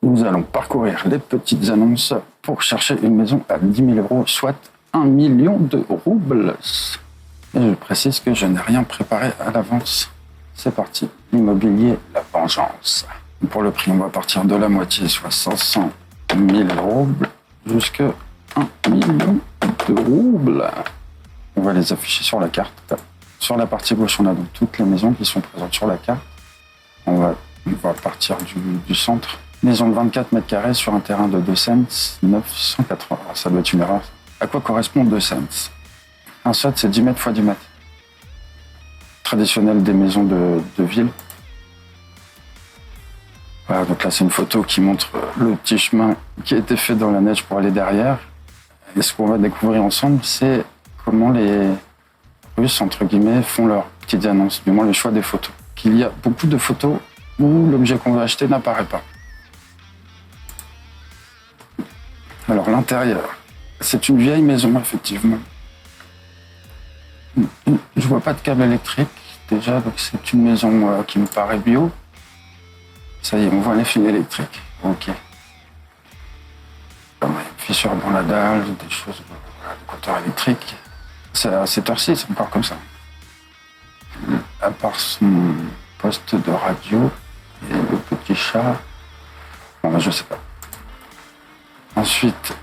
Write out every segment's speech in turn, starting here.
Nous allons parcourir les petites annonces pour chercher une maison à 10 000 euros, soit 1 million de roubles. Et je précise que je n'ai rien préparé à l'avance. C'est parti. Immobilier, la vengeance. Pour le prix, on va partir de la moitié, soit 500 000 roubles, jusqu'à 1 million de roubles. On va les afficher sur la carte. Sur la partie gauche, on a donc toutes les maisons qui sont présentes sur la carte. On va partir du centre. Maison de 24 mètres carrés sur un terrain de 2 cents, 980. Alors, ça doit être une erreur. À quoi correspond 2 cents? Un sot, c'est 10 mètres x 10 mètres. Traditionnel des maisons de ville. Voilà, donc là, c'est une photo qui montre le petit chemin qui a été fait dans la neige pour aller derrière. Et ce qu'on va découvrir ensemble, c'est comment les Russes, entre guillemets, font leurs petites annonces, du moins le choix des photos. Qu'il y a beaucoup de photos où l'objet qu'on veut acheter n'apparaît pas. Alors, l'intérieur, c'est une vieille maison, effectivement. Je vois pas de câble électrique, déjà, donc c'est une maison qui me paraît bio. Ça y est, on voit les fils électriques. Ok. Il y a une fissure dans la dalle, des choses, des compteurs électriques. À cette heure-ci, c'est encore comme ça. À part son poste de radio et le petit chat. Bon, ben, je sais pas. Ensuite,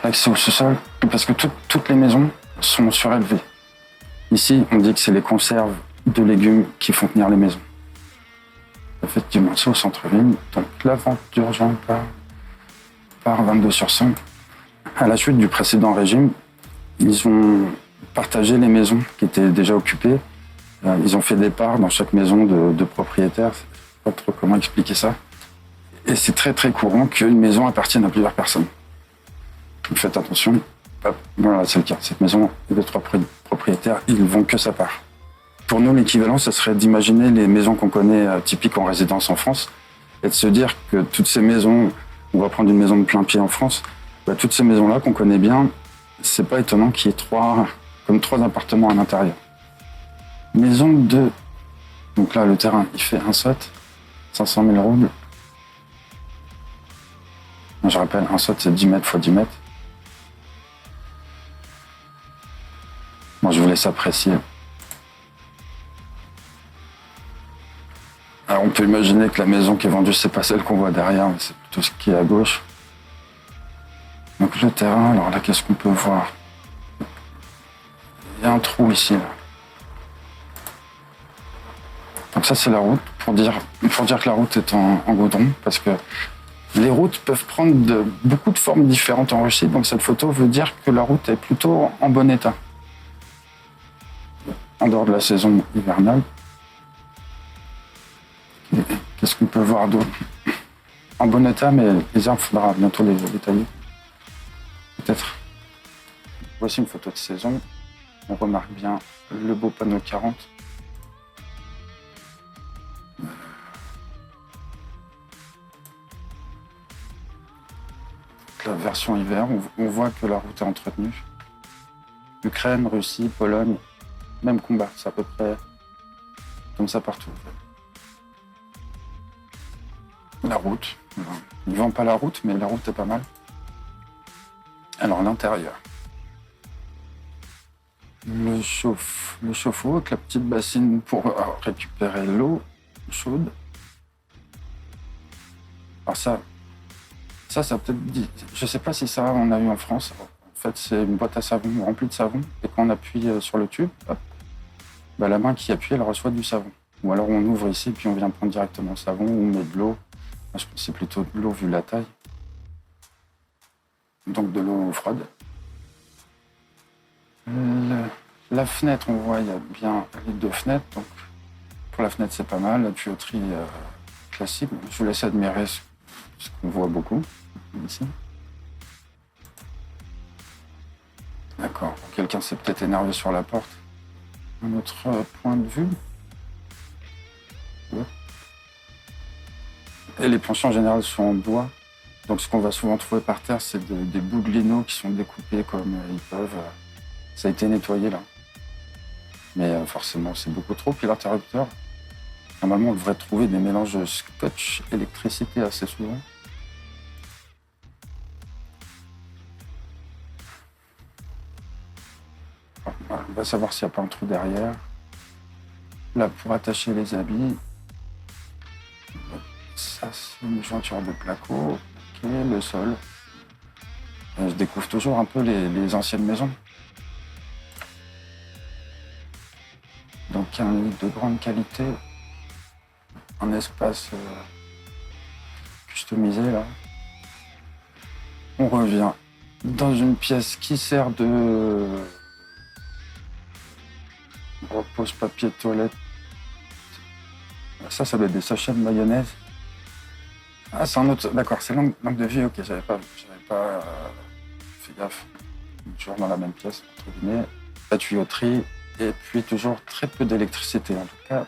l'accès au sous-sol, parce que toutes les maisons sont surélevées. Ici, on dit que c'est les conserves de légumes qui font tenir les maisons. Effectivement, c'est au centre-ville, donc la vente d'urgence par 22 sur 100. À la suite du précédent régime, ils ont partagé les maisons qui étaient déjà occupées. Ils ont fait des parts dans chaque maison de propriétaires. Je ne sais pas trop comment expliquer ça. Et c'est très très courant qu'une maison appartienne à plusieurs personnes. Donc faites attention. Hop, voilà, c'est le cas. Cette maison, les 3 propriétaires, ils vont que sa part. Pour nous, l'équivalent, ce serait d'imaginer les maisons qu'on connaît typiques en résidence en France et de se dire que toutes ces maisons, on va prendre une maison de plein pied en France, toutes ces maisons-là qu'on connaît bien, c'est pas étonnant qu'il y ait 3 appartements à l'intérieur. Maison de... Donc là, le terrain, il fait un sot, 500 000 roubles. Je rappelle, un sot, c'est 10 mètres x 10 mètres. Bon, je vous laisse apprécier. Alors, on peut imaginer que la maison qui est vendue, c'est pas celle qu'on voit derrière, mais c'est plutôt ce qui est à gauche. Donc le terrain, alors là, qu'est-ce qu'on peut voir? Il y a un trou ici, là. Donc ça, c'est la route, pour dire que la route est en goudron, parce que les routes peuvent prendre beaucoup de formes différentes en Russie, donc cette photo veut dire que la route est plutôt en bon état. En dehors de la saison hivernale. Qu'est-ce qu'on peut voir d'autre? En bon état, mais les arbres, il faudra bientôt les tailler. Peut-être. Voici une photo de saison. On remarque bien le beau panneau 40. La version hiver, on voit que la route est entretenue. Ukraine, Russie, Pologne, même combat, c'est à peu près comme ça partout. La route, ils ne vendent pas la route, mais la route est pas mal. Alors l'intérieur. Le chauffe-eau avec la petite bassine pour récupérer l'eau chaude. Alors ça peut-être dit. Je sais pas si ça on a eu en France. En fait, c'est une boîte à savon remplie de savon et quand on appuie sur le tube, hop, la main qui appuie, elle reçoit du savon. Ou alors on ouvre ici puis on vient prendre directement le savon ou on met de l'eau. Moi, je pense que c'est plutôt de l'eau vu la taille. Donc de l'eau froide. La fenêtre, on voit, il y a bien les 2 fenêtres. Donc pour la fenêtre, c'est pas mal. La tuyauterie classique. Je vous laisse admirer ce qu'on voit beaucoup ici. D'accord. Quelqu'un s'est peut-être énervé sur la porte. Un autre point de vue. Ouais. Et les planchers en général sont en bois. Donc ce qu'on va souvent trouver par terre, c'est des bouts de lino qui sont découpés comme ils peuvent. Ça a été nettoyé là. Mais forcément, c'est beaucoup trop. Puis l'interrupteur, Normalement, on devrait trouver des mélanges de scotch électricité assez souvent. Voilà, on va savoir s'il n'y a pas un trou derrière. Là, pour attacher les habits, ça, c'est une jointure de placo. Ok, le sol. Je découvre toujours un peu les anciennes maisons. Donc, un lit de grande qualité. Un espace customisé, là. On revient dans une pièce qui sert de repose-papier toilette. Ça doit être des sachets de mayonnaise. Ah, c'est un autre. D'accord, c'est langue de vie. Ok, j'avais pas fait gaffe. Toujours dans la même pièce, entre guillemets. La tuyauterie et puis toujours très peu d'électricité, en tout cas.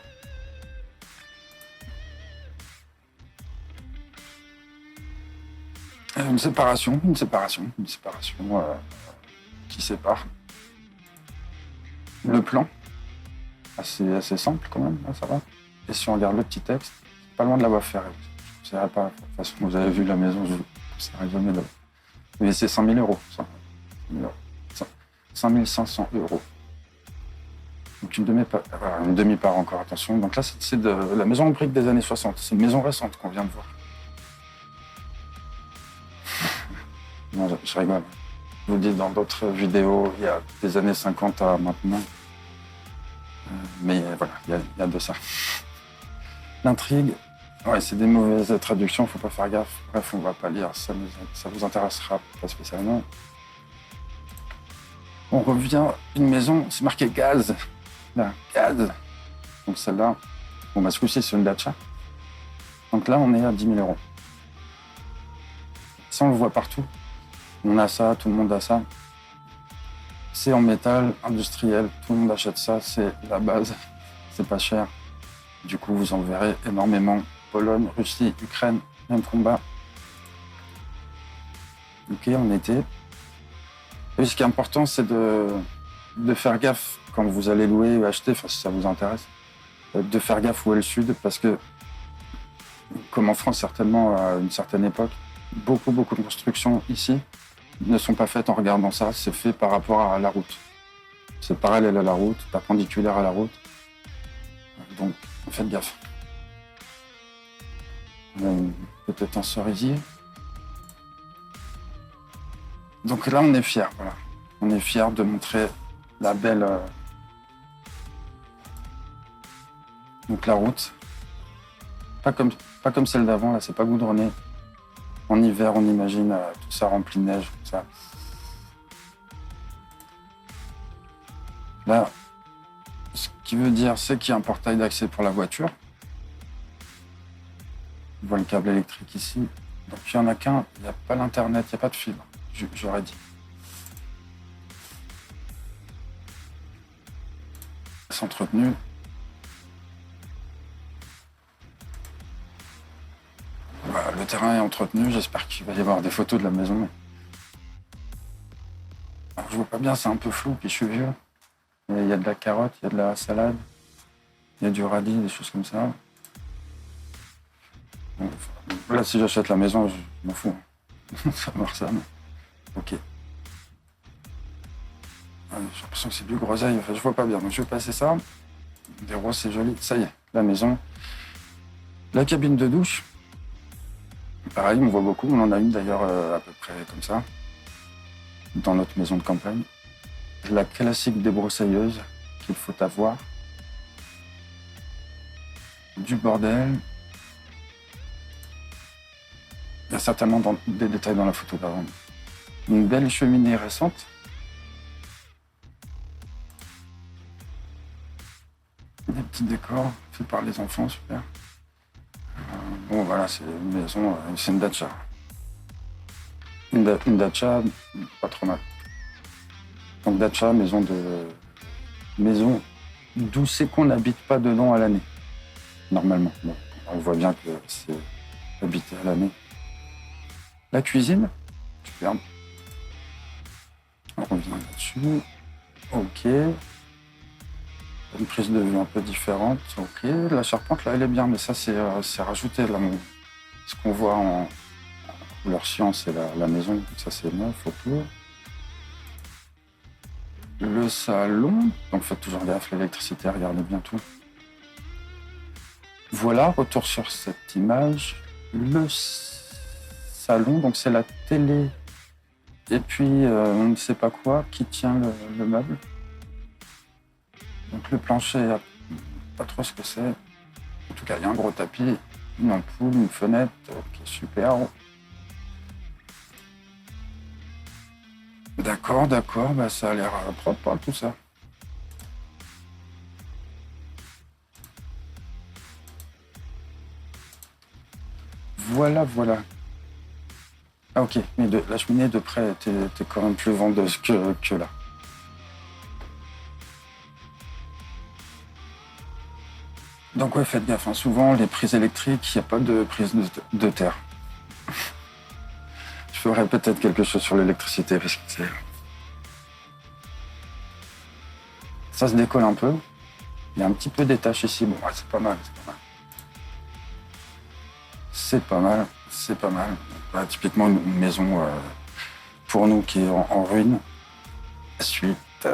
Une séparation qui sépare. Le plan, assez simple quand même, là, ça va. Et si on regarde le petit texte, c'est pas loin de la voie ferrée. Je ne sais pas, de toute façon, vous avez vu la maison, je ne sais jamais là. Mais c'est 100 000 euros, ça. 5 500 euros. Donc une demi-part encore, attention. Donc là, c'est de la maison en briques des années 60. C'est une maison récente qu'on vient de voir. Non, je rigole. Je vous dis, dans d'autres vidéos, il y a des années 50 à maintenant. Mais voilà, il y a de ça. L'intrigue, ouais, c'est des mauvaises traductions, faut pas faire gaffe. Bref, on va pas lire, ça vous intéressera pas spécialement. On revient, une maison, c'est marqué gaz. Là, gaz. Donc celle-là, bon bah ce coup-ci c'est une Dacia. Donc là, on est à 10 000 euros. Ça, on le voit partout. On a ça, tout le monde a ça. C'est en métal, industriel, tout le monde achète ça, c'est la base. C'est pas cher. Du coup, vous en verrez énormément. Pologne, Russie, Ukraine, même combat. Ok, on était. Et ce qui est important, c'est de faire gaffe quand vous allez louer ou acheter, enfin si ça vous intéresse, de faire gaffe où est le sud, parce que, comme en France certainement à une certaine époque, beaucoup de constructions ici ne sont pas faites en regardant ça, c'est fait par rapport à la route. C'est parallèle à la route, perpendiculaire à la route. Donc, faites gaffe. Peut-être un cerisier. Donc là, on est fiers, voilà. On est fiers de montrer la belle... Donc la route. Pas comme celle d'avant, là, c'est pas goudronné. En hiver, on imagine tout ça rempli de neige, comme ça. Là, ce qui veut dire, c'est qu'il y a un portail d'accès pour la voiture. On voit le câble électrique ici. Donc il n'y en a qu'un, il n'y a pas l'internet, il n'y a pas de fibre, j'aurais dit. C'est entretenu. Voilà, le terrain est entretenu, j'espère qu'il va y avoir des photos de la maison. Alors, je vois pas bien, c'est un peu flou, puis je suis vieux. Il y a de la carotte, il y a de la salade, il y a du radis, des choses comme ça. Bon, là, si j'achète la maison, je m'en fous. Ça va voir ça, mais... Ok. J'ai l'impression que c'est du groseille, enfin, je vois pas bien, donc je vais passer ça. Des roses, c'est joli. Ça y est, la maison. La cabine de douche. Pareil, on voit beaucoup. On en a une d'ailleurs à peu près comme ça, dans notre maison de campagne. La classique débroussailleuse qu'il faut avoir. Du bordel. Il y a certainement des détails dans la photo d'avant. Une belle cheminée récente. Des petits décors faits par les enfants, super. Bon, voilà, c'est une maison, c'est une Dacia. Une Dacia, pas trop mal. Donc Dacia, maison d'où c'est qu'on n'habite pas dedans à l'année, normalement. Bon, on voit bien que c'est habité à l'année. La cuisine, superbe. On revient là-dessus. Ok. Une prise de vue un peu différente. Ok, la charpente là elle est bien, mais ça c'est rajouté là. Ce qu'on voit en couleur cyan c'est la maison, ça c'est neuf autour. Le salon, donc faites toujours gaffe, l'électricité, regardez bien tout. Voilà, retour sur cette image. Le salon, donc c'est la télé et puis on ne sait pas quoi qui tient le meuble. Donc le plancher, pas trop ce que c'est. En tout cas, il y a un gros tapis, une ampoule, une fenêtre, ok, super. D'accord, bah ça a l'air propre, hein, tout ça. Voilà. Ah ok, mais la cheminée de près était quand même plus vendeuse que là. Donc ouais, faites gaffe, hein. Souvent les prises électriques, il n'y a pas de prise de terre. Je ferais peut-être quelque chose sur l'électricité parce que ça se décolle un peu. Il y a un petit peu des taches ici. Bon, ouais, c'est pas mal. Bah, typiquement une maison pour nous qui est en ruine. Suite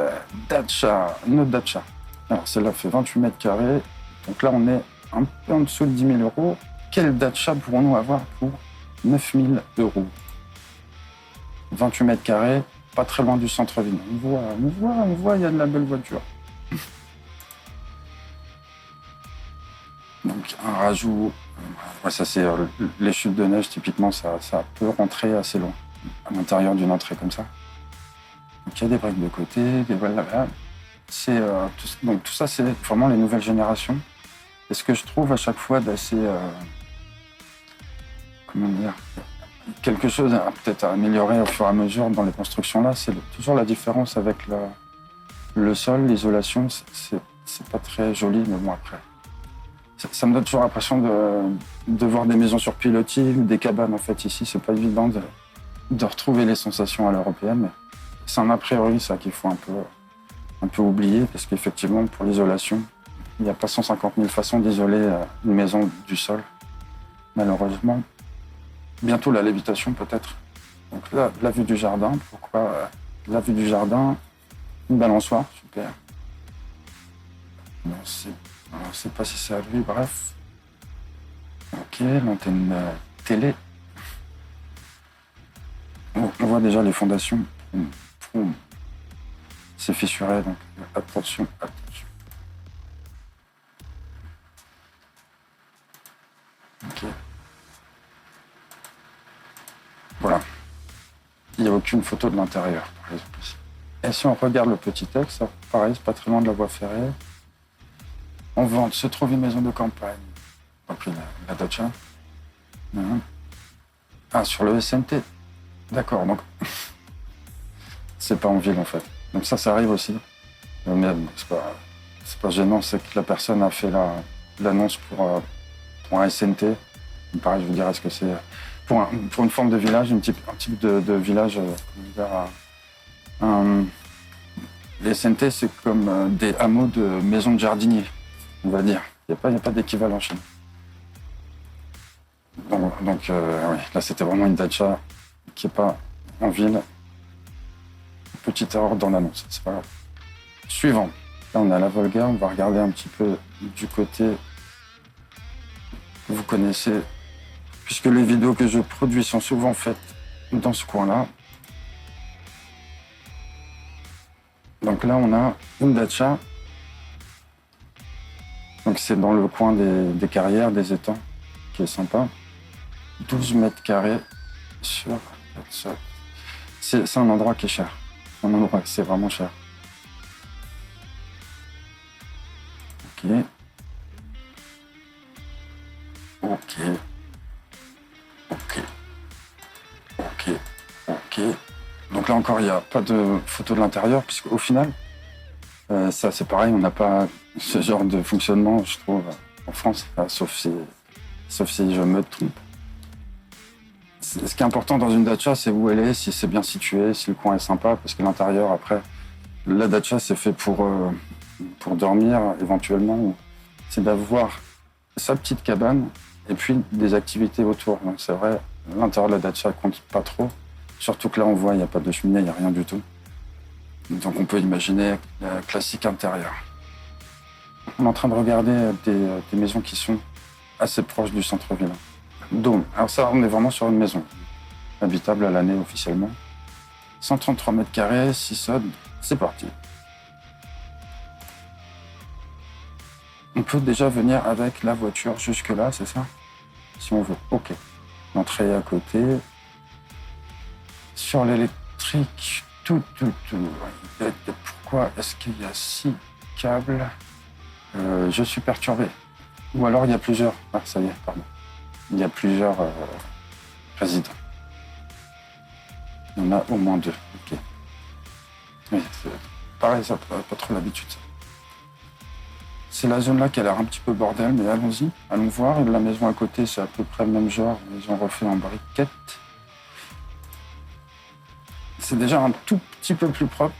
une autre Dacia. Alors celle-là fait 28 mètres carrés. Donc là on est un peu en dessous de 10 000 euros. Quelle Dacia pourrons-nous avoir pour 9 000 euros? 28 mètres carrés, pas très loin du centre-ville. On voit, il y a de la belle voiture. Donc un rajout, ça c'est les chutes de neige, typiquement ça peut rentrer assez loin à l'intérieur d'une entrée comme ça. Donc il y a des briques de côté, des voilà. Donc tout ça c'est vraiment les nouvelles générations. Et ce que je trouve à chaque fois d'assez, comment dire, quelque chose peut-être à améliorer au fur et à mesure dans les constructions là, c'est toujours la différence avec le sol, l'isolation, c'est pas très joli, mais bon après. Ça me donne toujours l'impression de voir des maisons sur pilotis ou des cabanes en fait ici. C'est pas évident de retrouver les sensations à l'européenne, mais c'est un a priori ça qu'il faut un peu oublier parce qu'effectivement pour l'isolation, il n'y a pas 150 000 façons d'isoler une maison du sol, malheureusement. Bientôt la lévitation peut-être. Donc là, la vue du jardin, pourquoi la vue du jardin, une balançoire, super. On ne sait pas si c'est à lui, bref. Ok, l'antenne télé. On voit déjà les fondations. C'est fissuré, donc attention. Ok. Voilà. Il n'y a aucune photo de l'intérieur, par exemple, ici. Et si on regarde le petit texte, pareil, c'est pas très loin de la voie ferrée. En vente se trouve une maison de campagne. Donc la Dacia. Ah, sur le SNT. D'accord, donc c'est pas en ville en fait. Donc ça arrive aussi. Mais c'est pas gênant, c'est que la personne a fait l'annonce pour un SNT. Pareil, je vous dirais ce que c'est. Pour une forme de village, un type de village. Les SNT, c'est comme des hameaux de maisons de jardiniers, on va dire. Il n'y a pas d'équivalent chez nous. Donc oui, là, c'était vraiment une Dacia qui n'est pas en ville. Petite erreur dans l'annonce, c'est pas grave. Suivant. Là, on a la Volga. On va regarder un petit peu du côté que vous connaissez, puisque les vidéos que je produis sont souvent faites dans ce coin-là. Donc là, on a une Dacia. Donc c'est dans le coin des carrières, des étangs, qui est sympa. 12 mètres carrés sur... C'est un endroit qui est cher. Un endroit qui c'est vraiment cher. Ok. Donc là encore, il n'y a pas de photo de l'intérieur, puisqu'au final, ça c'est pareil, on n'a pas ce genre de fonctionnement, je trouve, en France, sauf si je me trompe. Ce qui est important dans une Dacia, c'est où elle est, si c'est bien situé, si le coin est sympa, parce que l'intérieur, après, la Dacia, c'est fait pour pour dormir éventuellement, c'est d'avoir sa petite cabane et puis des activités autour. Donc c'est vrai, l'intérieur de la dacha compte pas trop. Surtout que là, on voit, il n'y a pas de cheminée, il n'y a rien du tout. Donc on peut imaginer la classique intérieur. On est en train de regarder des maisons qui sont assez proches du centre-ville. Dôme. Alors ça, on est vraiment sur une maison habitable à l'année officiellement. 133 mètres carrés, 6 sodes, c'est parti. On peut déjà venir avec la voiture jusque-là, c'est ça? Si on veut. OK. L'entrée est à côté. Sur l'électrique, tout. Pourquoi est-ce qu'il y a 6 câbles? Je suis perturbé. Ou alors il y a plusieurs... Ah, ça y est, pardon. Il y a plusieurs résidents. Il y en a au moins 2. OK. Oui, pareil, ça pas trop l'habitude. C'est la zone là qui a l'air un petit peu bordel, mais allons-y, allons voir. La maison à côté, c'est à peu près le même genre. Ils ont refait en briquettes. C'est déjà un tout petit peu plus propre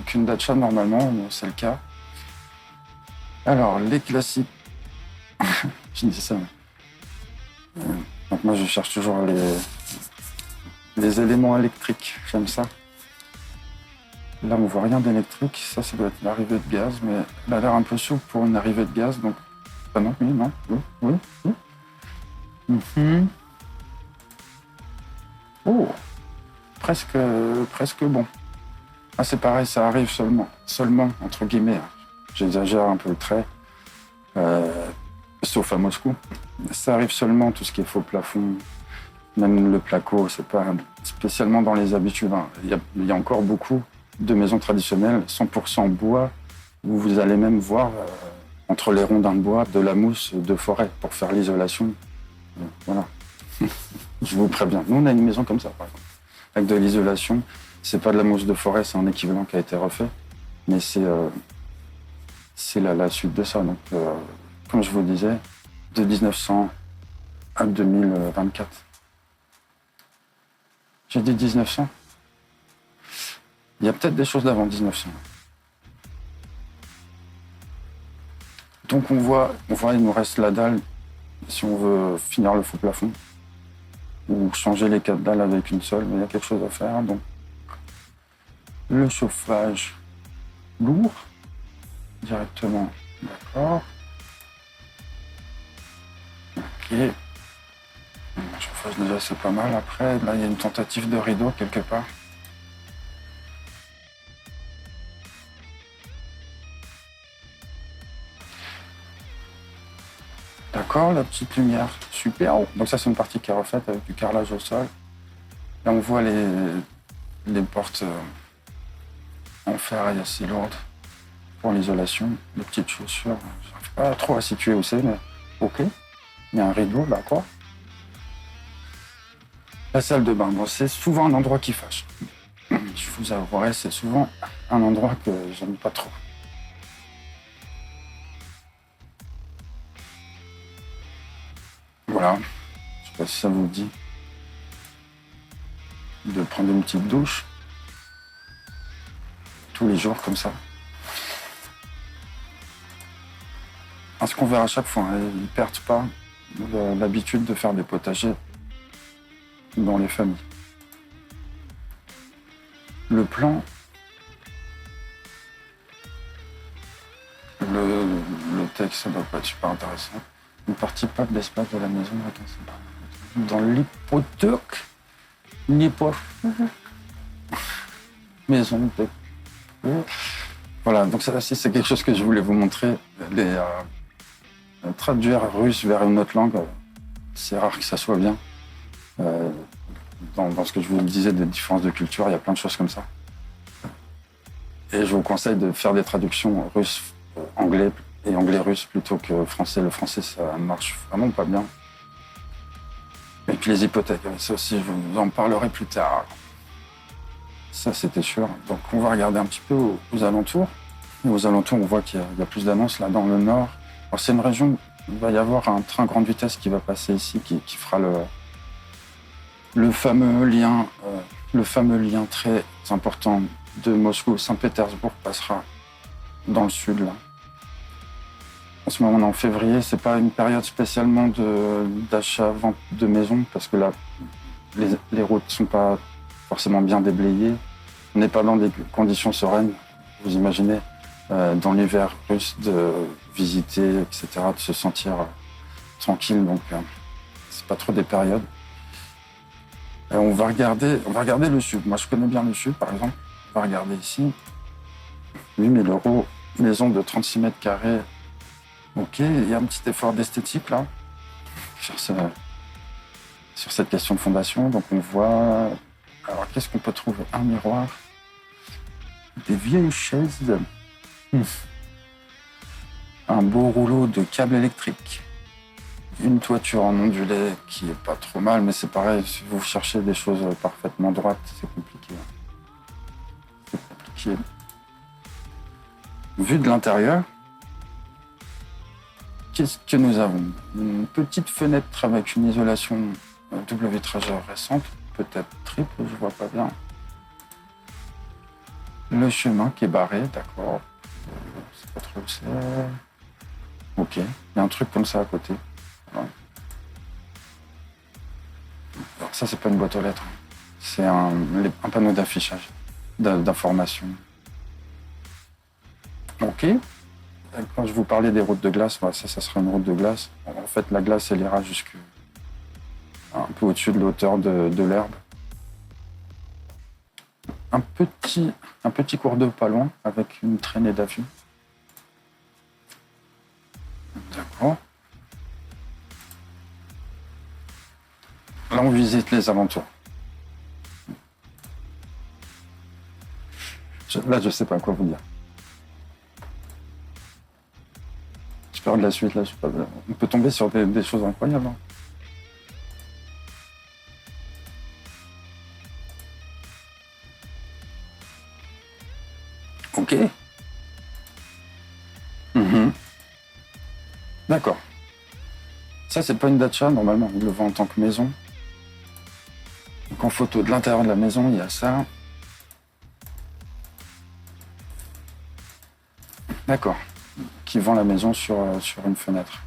qu'une dacha normalement, c'est le cas. Alors, les classiques. Je dis ça, mais... Donc moi, je cherche toujours les éléments électriques. J'aime ça. Là, on voit rien d'électrique. Ça doit être l'arrivée de gaz, mais elle a l'air un peu souple pour une arrivée de gaz, donc... Ah non, oui, non, oui. Oh, presque bon. Ah, c'est pareil, ça arrive seulement, entre guillemets. J'exagère un peu le trait, sauf à Moscou. Ça arrive seulement, tout ce qui est faux plafond, même le placo, c'est pas spécialement dans les habitudes. Hein. Il y a encore beaucoup de maisons traditionnelles, 100% bois, où vous allez même voir, entre les rondins de bois, de la mousse de forêt pour faire l'isolation. Voilà. Je vous préviens. Nous, on a une maison comme ça, par exemple, avec de l'isolation. C'est pas de la mousse de forêt, c'est un équivalent qui a été refait, mais c'est la suite de ça. Donc, comme je vous le disais, de 1900 à 2024. J'ai dit 1900. Il y a peut-être des choses d'avant 1900. Donc on voit, il nous reste la dalle si on veut finir le faux plafond ou changer les 4 dalles avec une seule, mais il y a quelque chose à faire. Donc le chauffage lourd directement, d'accord. Ok. Le chauffage déjà c'est pas mal. Après là il y a une tentative de rideau quelque part. D'accord, la petite lumière, super. Donc ça, c'est une partie qui est refaite avec du carrelage au sol. Là, on voit les portes en ferraille assez lourdes pour l'isolation. Les petites chaussures, je n'arrive pas trop à situer où c'est, mais OK. Il y a un rideau, d'accord. La salle de bain, bon, c'est souvent un endroit qui fâche. Je vous avouerai, c'est souvent un endroit que j'aime pas trop. Voilà, je sais pas si ça vous dit de prendre une petite douche tous les jours comme ça. Parce qu'on verra à chaque fois, hein, ils ne perdent pas l'habitude de faire des potagers dans les familles. Le plan, le texte, ça ne doit pas être super intéressant. Ne participe pas de l'espace de la maison avec un sympa. Dans l'hypothèque, maison de... Voilà, donc ça aussi, c'est quelque chose que je voulais vous montrer. Traduire russe vers une autre langue, c'est rare que ça soit bien. Dans ce que je vous disais des différences de culture, il y a plein de choses comme ça. Et je vous conseille de faire des traductions russe-anglais et anglais-russe plutôt que français. Le français, ça marche vraiment pas bien. Et puis les hypothèques, ça aussi, je vous en parlerai plus tard. Ça, c'était sûr. Donc, on va regarder un petit peu aux alentours. Et aux alentours, on voit qu'il y a plus d'annonces là dans le nord. Alors, c'est une région où il va y avoir un train grande vitesse qui va passer ici, qui fera le fameux lien très important de Moscou-Saint-Pétersbourg passera dans le sud, là. En ce moment, on est en février, c'est pas une période spécialement d'achat-vente de maisons, parce que là, les routes sont pas forcément bien déblayées. On n'est pas dans des conditions sereines, vous imaginez, dans l'hiver russe, de visiter, etc., de se sentir tranquille, donc c'est pas trop des périodes. Et on va regarder le sud. Moi, je connais bien le sud, par exemple. On va regarder ici. 8 000 €, maison de 36 mètres carrés. Ok, il y a un petit effort d'esthétique là, sur cette question de fondation. Donc on voit. Alors qu'est-ce qu'on peut trouver? Un miroir, des vieilles chaises, un beau rouleau de câbles électriques, une toiture en ondulé qui est pas trop mal, mais c'est pareil, si vous cherchez des choses parfaitement droites, c'est compliqué. C'est compliqué. Vue de l'intérieur. Qu'est-ce que nous avons? Une petite fenêtre avec une isolation double vitrageur récente, peut-être triple, je vois pas bien. Le chemin qui est barré, d'accord. Je sais pas trop où c'est. Ok, il y a un truc comme ça à côté. Ouais. Alors ça, c'est pas une boîte aux lettres. C'est un panneau d'affichage, d'information. Ok. Quand je vous parlais des routes de glace, ça serait une route de glace. En fait, la glace, elle ira jusqu'à un peu au-dessus de l'auteur de l'herbe. Un petit cours d'eau pas loin, avec une traînée d'avion. D'accord. Là, on visite les alentours. Là, je sais pas quoi vous dire. De la suite, là, je sais pas. On peut tomber sur des choses incroyables. Hein. Ok. D'accord. Ça, c'est pas une dacha, normalement. On le vend en tant que maison. Donc, en photo de l'intérieur de la maison, il y a ça. D'accord. Qui vend la maison sur une fenêtre.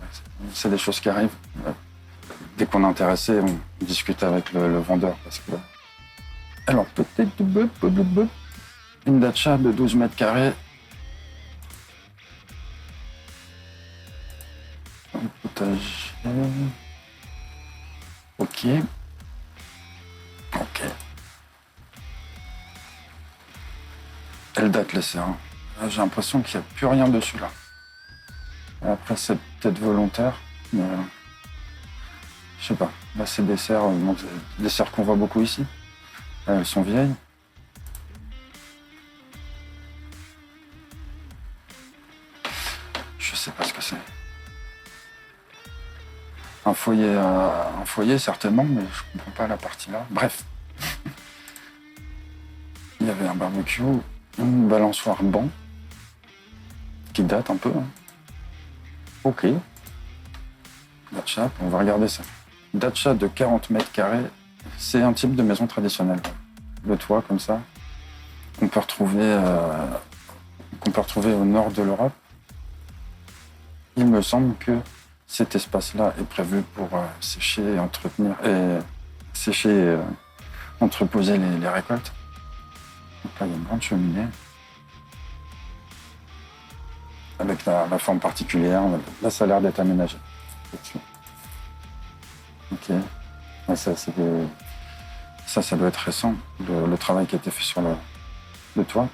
C'est des choses qui arrivent. Dès qu'on est intéressé, on discute avec le vendeur. Parce que... Alors, peut-être une dacha de 12 mètres carrés. Un potager. Ok. Ok. Elle date, le serre. J'ai l'impression qu'il n'y a plus rien dessus, là. Après, c'est peut-être volontaire, mais je sais pas. Là, c'est des serres qu'on voit beaucoup ici. Elles sont vieilles. Je sais pas ce que c'est. Un foyer certainement, mais je comprends pas la partie là. Bref. Il y avait un barbecue, une balançoire banc, qui date un peu. Hein. Ok. Dacha, on va regarder ça. Dacha de 40 mètres carrés, c'est un type de maison traditionnelle. Le toit comme ça, qu'on peut retrouver au nord de l'Europe. Il me semble que cet espace-là est prévu pour sécher et entretenir entreposer les récoltes. Donc là, il y a une grande cheminée avec la forme particulière. Là, ça a l'air d'être aménagé. Ok. Ouais, ça doit être récent, le travail qui a été fait sur le toit.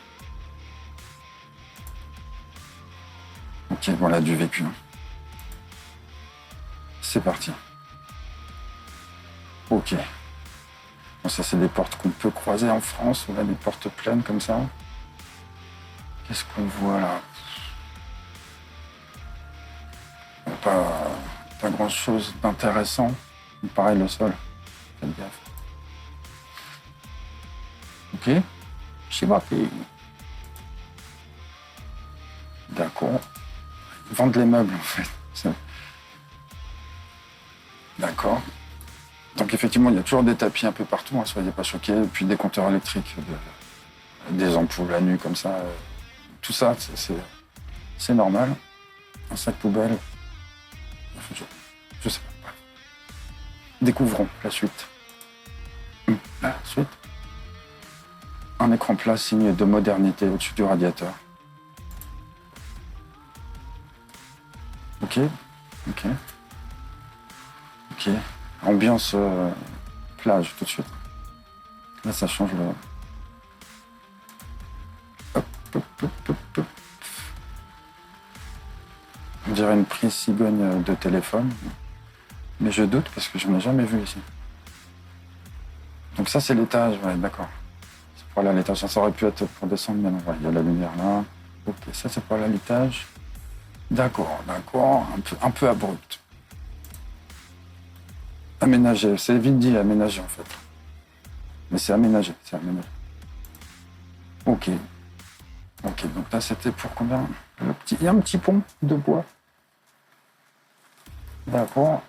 Ok, voilà, du vécu. C'est parti. Ok. Bon, ça, c'est des portes qu'on peut croiser en France. On a des portes pleines comme ça. Qu'est-ce qu'on voit là? Pas grand-chose d'intéressant. Pareil, le sol. Faites gaffe. Ok. Shibaki. D'accord. Ils vendent les meubles, en fait. D'accord. Donc, effectivement, il y a toujours des tapis un peu partout, hein, soyez pas choqués. Et puis, des compteurs électriques, des ampoules à nu comme ça. Tout ça, c'est normal. Un sac poubelle, je sais pas. Bref. Découvrons la suite. La suite. Un écran plat, signe de modernité au-dessus du radiateur. Ok. Ambiance plage tout de suite. Là, ça change le... Hop. On dirait une prise cigogne de téléphone. Mais je doute parce que je n'en ai jamais vu ici. Donc ça, c'est l'étage, ouais, d'accord. C'est pour aller à l'étage. Ça aurait pu être pour descendre, mais non, ouais, il y a la lumière là. Ok, ça, c'est pour aller à l'étage. D'accord. Un peu abrupt. Aménagé, c'est vite dit aménagé en fait. Mais c'est aménagé. Ok, donc là c'était pour combien? Il y a un petit pont de bois. D'accord.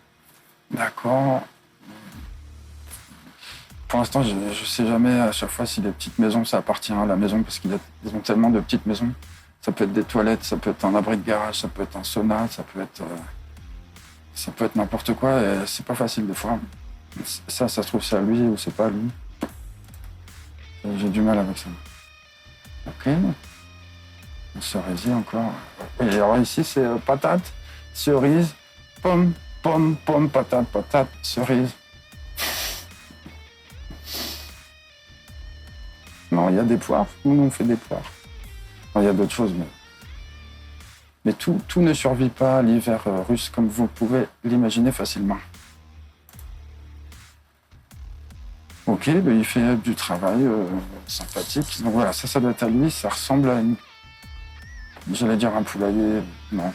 Pour l'instant, je ne sais jamais à chaque fois si les petites maisons, ça appartient à la maison, parce qu'ils ont tellement de petites maisons. Ça peut être des toilettes, ça peut être un abri de garage, ça peut être un sauna, ça peut être n'importe quoi, et c'est pas facile des fois. Ça se trouve c'est à lui ou c'est pas à lui. J'ai du mal avec ça. Ok. Cerisier encore. Et alors ici c'est patate, cerise, pomme, patate, cerise. Non, il y a des poires. Nous, on fait des poires. Il y a d'autres choses, mais tout ne survit pas à l'hiver russe comme vous pouvez l'imaginer facilement. Ok, il fait du travail sympathique. Donc voilà, ça doit être à lui. Ça ressemble à une... J'allais dire un poulailler. Non.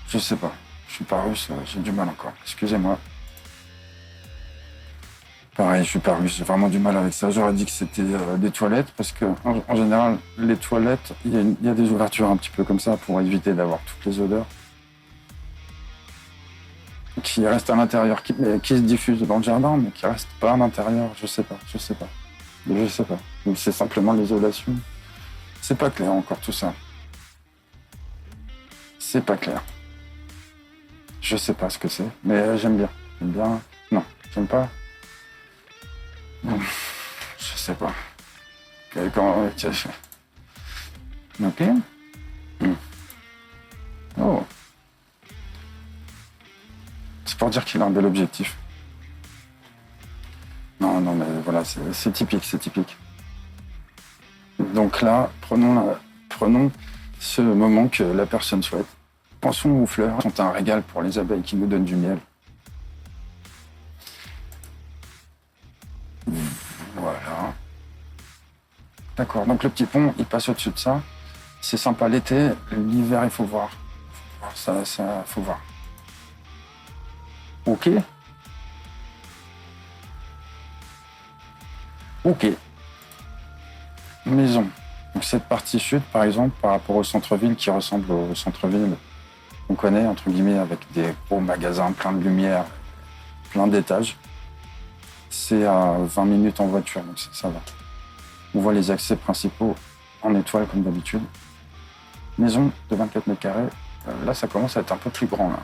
Je sais pas. Je suis pas russe, j'ai du mal encore. Excusez-moi. Pareil, je suis pas russe, j'ai vraiment du mal avec ça. J'aurais dit que c'était des toilettes, parce que en général, les toilettes, il y a des ouvertures un petit peu comme ça pour éviter d'avoir toutes les odeurs qui restent à l'intérieur, qui se diffusent dans le jardin, mais qui restent pas à l'intérieur. Je sais pas. C'est simplement l'isolation. C'est pas clair encore tout ça. C'est pas clair. Je sais pas ce que c'est, mais j'aime bien. Non, j'aime pas. Je sais pas. Ok. Oh. C'est pour dire qu'il a un bel objectif. Non, mais voilà, c'est typique. Donc là, prenons ce moment que la personne souhaite. Pensons aux fleurs sont un régal pour les abeilles qui nous donnent du miel. Voilà. D'accord, donc le petit pont, il passe au-dessus de ça. C'est sympa l'été, l'hiver, il faut voir. Ça, faut voir. Ok. Maison. Donc cette partie sud, par exemple, par rapport au centre-ville, qui ressemble au centre-ville qu'on connaît, entre guillemets, avec des gros magasins, plein de lumière, plein d'étages. C'est à 20 minutes en voiture, donc ça va. On voit les accès principaux en étoile, comme d'habitude. Maison de 24 mètres carrés. Là, ça commence à être un peu plus grand, là.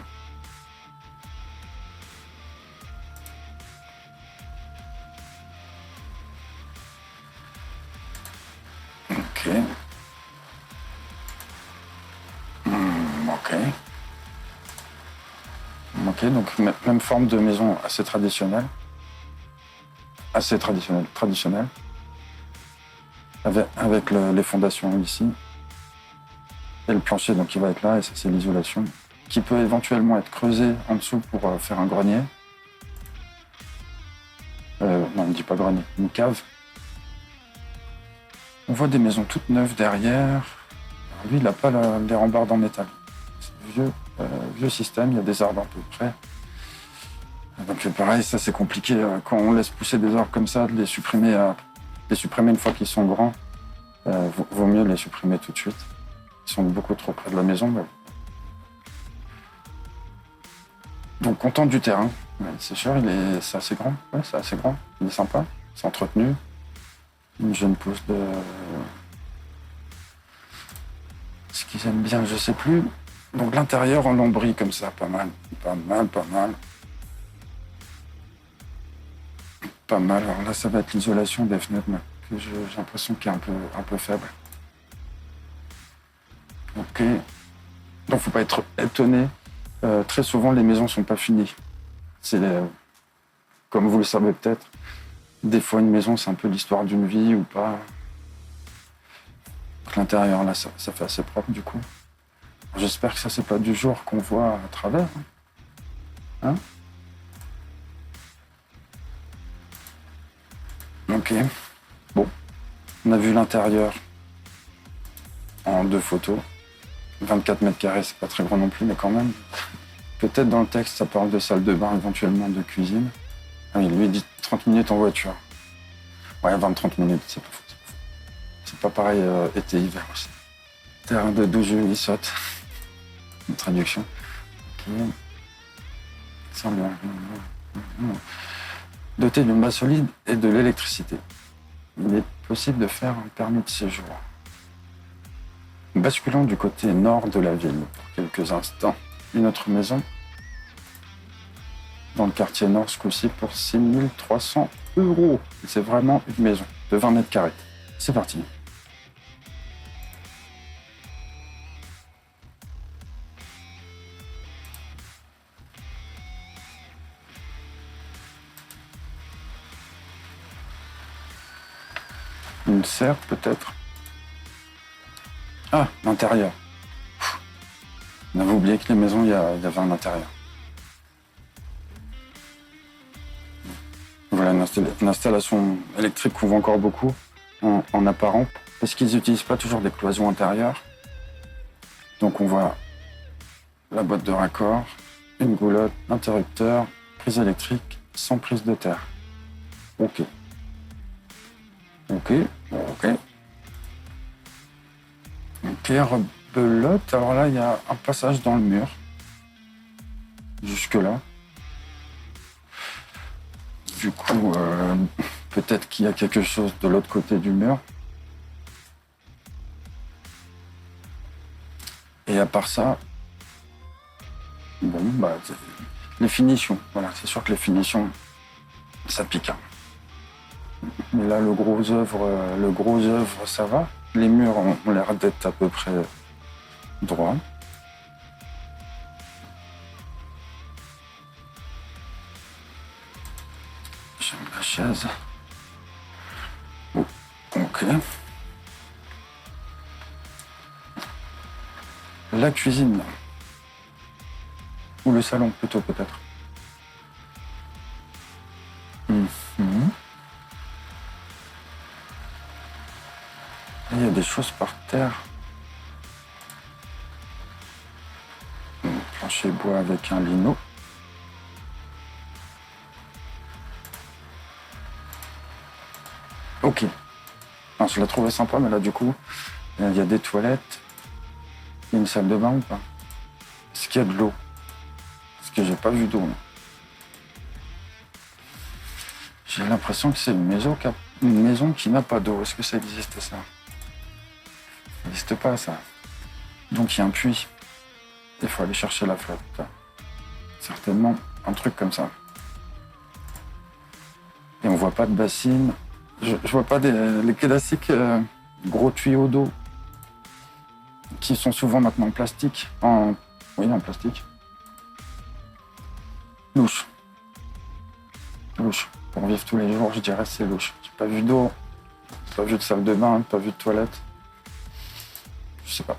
Ok, donc même forme de maison assez traditionnelle. Traditionnelle. Avec les fondations ici. Et le plancher, donc il va être là, et ça c'est l'isolation. Qui peut éventuellement être creusé en dessous pour faire un grenier. Non, on ne dit pas grenier, une cave. On voit des maisons toutes neuves derrière. Lui, il n'a pas les rambardes en métal. C'est vieux système, il y a des arbres à peu près. Donc pareil, ça c'est compliqué. Quand on laisse pousser des arbres comme ça, de les supprimer une fois qu'ils sont grands, vaut mieux les supprimer tout de suite. Ils sont beaucoup trop près de la maison. Mais... Donc content du terrain. C'est sûr, c'est assez grand. Ouais, c'est assez grand. Il est sympa, c'est entretenu. Une jeune pousse de... qu'ils aiment bien, je sais plus. Donc l'intérieur en lambris comme ça, pas mal. Pas mal, pas mal. Pas mal. Alors là, ça va être l'isolation des fenêtres que j'ai l'impression qu'il est un peu faible. Ok. Donc faut pas être étonné. Très souvent, les maisons sont pas finies. C'est comme vous le savez peut-être. Des fois, une maison, c'est un peu l'histoire d'une vie ou pas. L'intérieur, là, ça fait assez propre, du coup. J'espère que ça, c'est pas du jour qu'on voit à travers. Hein? Ok. Bon. On a vu l'intérieur en 2 photos. 24 mètres carrés, c'est pas très grand non plus, mais quand même. Peut-être dans le texte, ça parle de salle de bain, éventuellement de cuisine. Ah oui, lui, il dit 30 minutes en voiture. Ouais, 20-30 minutes, c'est pas fou. C'est pas pareil été-hiver aussi. Terrain de 12 il saute. Une traduction. Ok. Doté d'une base solide et de l'électricité. Il est possible de faire un permis de séjour. Basculant du côté nord de la ville pour quelques instants. Une autre maison dans le quartier nord ce coup-ci pour 6 300 €. C'est vraiment une maison de 20 mètres carrés. C'est parti. Une serre peut-être. Ah, l'intérieur. On avait oublié que les maisons, il y avait un intérieur. Voilà, une installation électrique qu'on voit encore beaucoup en apparent, parce qu'ils n'utilisent pas toujours des cloisons intérieures. Donc on voit la boîte de raccord, une goulotte, interrupteur, prise électrique, sans prise de terre. Ok. Ok, ok. Ok, rebelote. Alors là, il y a un passage dans le mur. Jusque-là. Du coup, peut-être qu'il y a quelque chose de l'autre côté du mur. Et à part ça, bon, bah, les finitions. Voilà, c'est sûr que les finitions, ça pique. Hein. Mais là, le gros œuvre, ça va. Les murs ont l'air d'être à peu près droits. J'aime la chaise. Oh, ok. La cuisine. Ou le salon, plutôt, peut-être. Il y a des choses par terre. Un plancher bois avec un lino. Ok. Alors, je l'ai trouvé sympa, mais là, du coup, il y a des toilettes. Il y a une salle de bain ou pas? Est-ce qu'il y a de l'eau? Parce que j'ai pas vu d'eau. J'ai l'impression que c'est une maison qui n'a pas d'eau. Est-ce que ça existe, ça? Ça n'existe pas, ça. Donc, il y a un puits. Il faut aller chercher la flotte. Certainement un truc comme ça. Et on voit pas de bassine. Je vois pas les classiques gros tuyaux d'eau qui sont souvent maintenant en plastique. Oui, en plastique. Louche. Louche. Pour vivre tous les jours, je dirais c'est louche. J'ai pas vu d'eau, pas vu de salle de bain, pas vu de toilette. Je sais pas.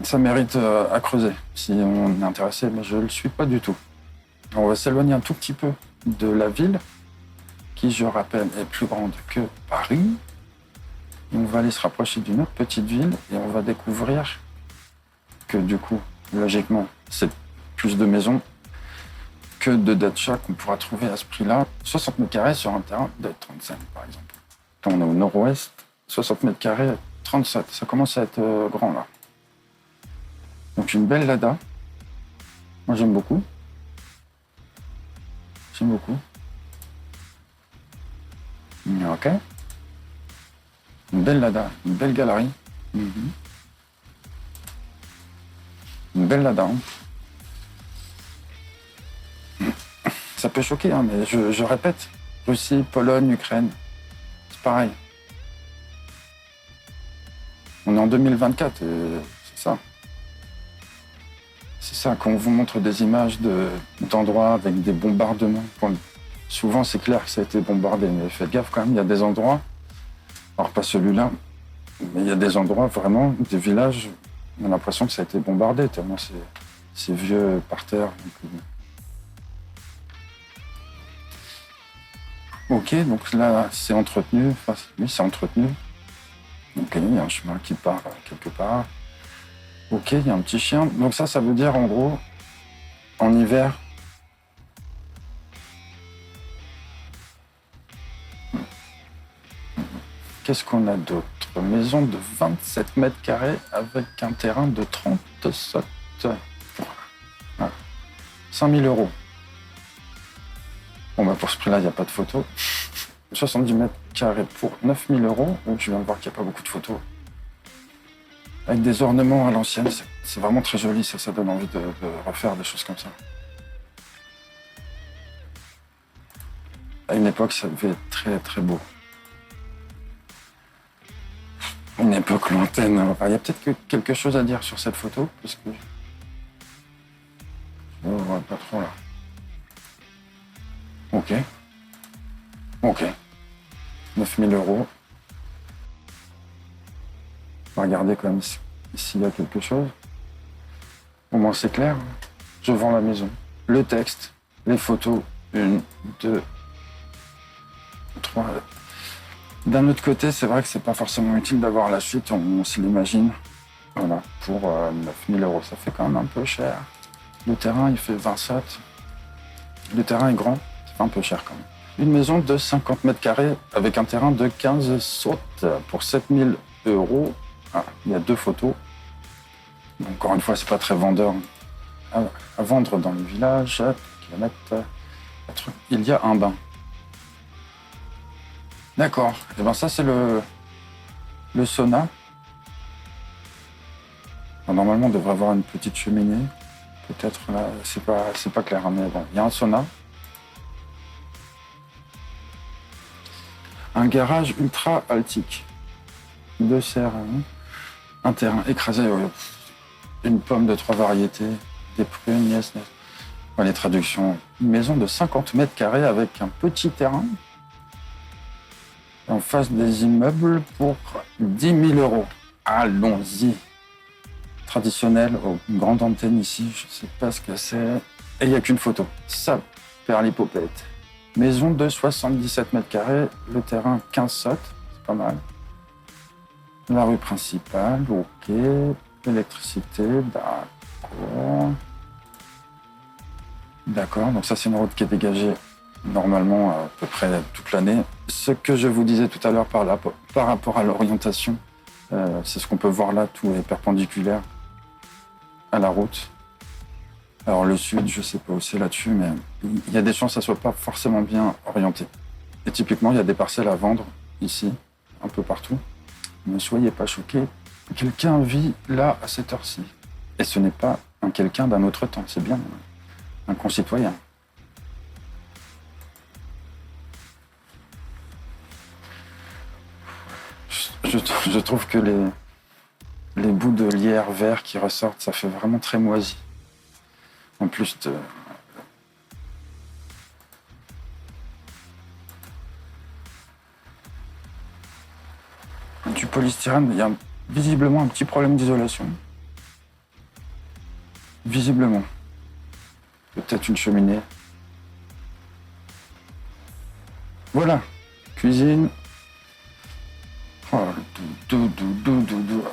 Ça mérite à creuser si on est intéressé, mais je le suis pas du tout. On va s'éloigner un tout petit peu de la ville, qui, je rappelle, est plus grande que Paris. Et on va aller se rapprocher d'une autre petite ville et on va découvrir que du coup, logiquement, c'est plus de maisons que de dacha qu'on pourra trouver à ce prix-là. 60 mètres carrés sur un terrain de 35, par exemple. Quand on est au nord-ouest, 60 mètres carrés, 37. Ça commence à être grand, là. Donc une belle Lada. Moi, j'aime beaucoup. J'aime beaucoup. Ok. Une belle Lada, une belle galerie. Une belle Lada. Hein. Ça peut choquer, hein, mais je répète. Russie, Pologne, Ukraine, c'est pareil. On est en 2024 et c'est ça. C'est ça, quand on vous montre des images d'endroits avec des bombardements, souvent c'est clair que ça a été bombardé, mais faites gaffe quand même, il y a des endroits, alors pas celui-là, mais il y a des endroits vraiment, des villages, on a l'impression que ça a été bombardé, tellement c'est vieux par terre. Ok, donc là c'est entretenu, enfin oui c'est entretenu. Ok, il y a un chemin qui part quelque part. Ok, il y a un petit chien. Donc ça veut dire en gros, en hiver, qu'est-ce qu'on a d'autre? Maison de 27 mètres carrés avec un terrain de 37. Voilà. 5 000 €. Bon, bah pour ce prix-là, il n'y a pas de photo. 70 mètres carrés pour 9 000 €. Donc je viens de voir qu'il n'y a pas beaucoup de photos. Avec des ornements à l'ancienne, c'est vraiment très joli. Ça donne envie de refaire des choses comme ça. À une époque, ça devait être très très beau. Une époque lointaine. Enfin, il y a peut-être quelque chose à dire sur cette photo, parce que je ne vois pas trop là. Ok. Ok. 9 000 €. On va regarder quand même s'il y a quelque chose. Au moins c'est clair. Je vends la maison. Le texte, les photos, 1, 2, 3. D'un autre côté, c'est vrai que c'est pas forcément utile d'avoir la suite, on se l'imagine. Voilà, pour 9 000 €, ça fait quand même un peu cher. Le terrain, il fait 20 sottes. Le terrain est grand, ça fait un peu cher quand même. Une maison de 50 mètres carrés avec un terrain de 15 sottes pour 7 000 €. Ah, il y a 2 photos. Encore une fois, c'est pas très vendeur à vendre dans le village. Kilomètre. Il y a un bain. D'accord. Et ben ça, c'est le sauna. Alors, normalement, on devrait avoir une petite cheminée. Peut-être là, c'est pas clair, hein, mais bon, il y a un sauna. Un garage ultra altique. 2 serres. Un terrain écrasé. Une pomme de 3 variétés. Des prunes, yes. Voilà, les traductions. Une maison de 50 mètres carrés avec un petit terrain. En face des immeubles pour 10 000 €. Allons-y. Traditionnel, une grande antenne ici, je ne sais pas ce que c'est. Et il n'y a qu'une photo. Ça, perlipopette. Maison de 77 mètres carrés, le terrain 15 sottes, c'est pas mal. La rue principale, ok. L'électricité, d'accord. D'accord, donc ça c'est une route qui est dégagée normalement à peu près toute l'année. Ce que je vous disais tout à l'heure par rapport à l'orientation, c'est ce qu'on peut voir là, tout est perpendiculaire à la route. Alors le sud, je sais pas où c'est là-dessus, mais il y a des chances que ça soit pas forcément bien orienté. Et typiquement, il y a des parcelles à vendre ici, un peu partout. Ne soyez pas choqués, quelqu'un vit là à cette heure-ci. Et ce n'est pas un quelqu'un d'un autre temps, c'est bien un concitoyen. Je trouve que les bouts de lierre vert qui ressortent, ça fait vraiment très moisi. En plus de... Du polystyrène, il y a visiblement un petit problème d'isolation. Visiblement. Peut-être une cheminée. Voilà. Cuisine. Oh,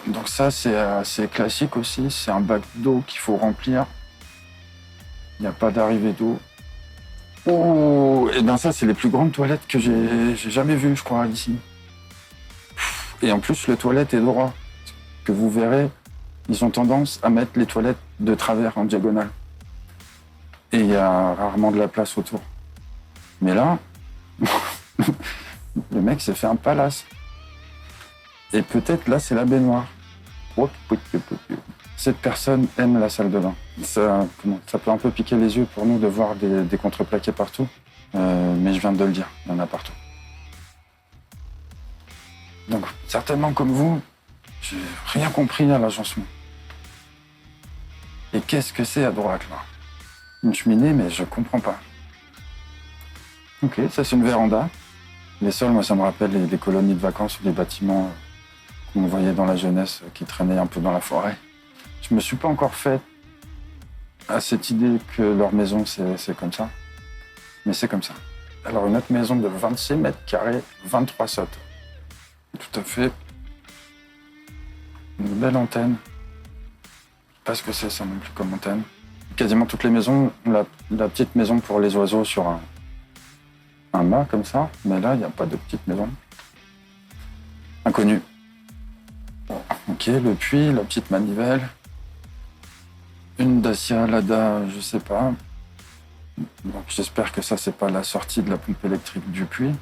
donc ça, c'est assez classique aussi. C'est un bac d'eau qu'il faut remplir. Il n'y a pas d'arrivée d'eau. Oh, et bien ça, c'est les plus grandes toilettes que j'ai jamais vues, je crois, ici. Et en plus, le toilette est droit. Que vous verrez, ils ont tendance à mettre les toilettes de travers en diagonale. Et il y a rarement de la place autour. Mais là, le mec s'est fait un palace. Et peut-être là, c'est la baignoire. cette personne aime la salle de bain. Ça peut un peu piquer les yeux pour nous de voir des contreplaqués partout, mais je viens de le dire, il y en a partout. Donc, certainement comme vous, j'ai rien compris à l'agencement. Et qu'est-ce que c'est à droite, là? Une cheminée, mais je comprends pas. Ok, ça c'est une véranda. Les sols, moi, ça me rappelle les colonies de vacances ou les bâtiments qu'on voyait dans la jeunesse qui traînaient un peu dans la forêt. Je me suis pas encore fait à cette idée que leur maison, c'est comme ça. Mais c'est comme ça. Alors, une autre maison de 26 mètres carrés, 23 sottes. Tout à fait. Une belle antenne. Je sais pas ce que c'est ça non plus comme antenne. Quasiment toutes les maisons ont la petite maison pour les oiseaux sur un mât comme ça. Mais là, il n'y a pas de petite maison. Inconnu. Ok, le puits, la petite manivelle. Une Dacia Lada, je sais pas. Donc j'espère que ça, c'est pas la sortie de la pompe électrique du puits.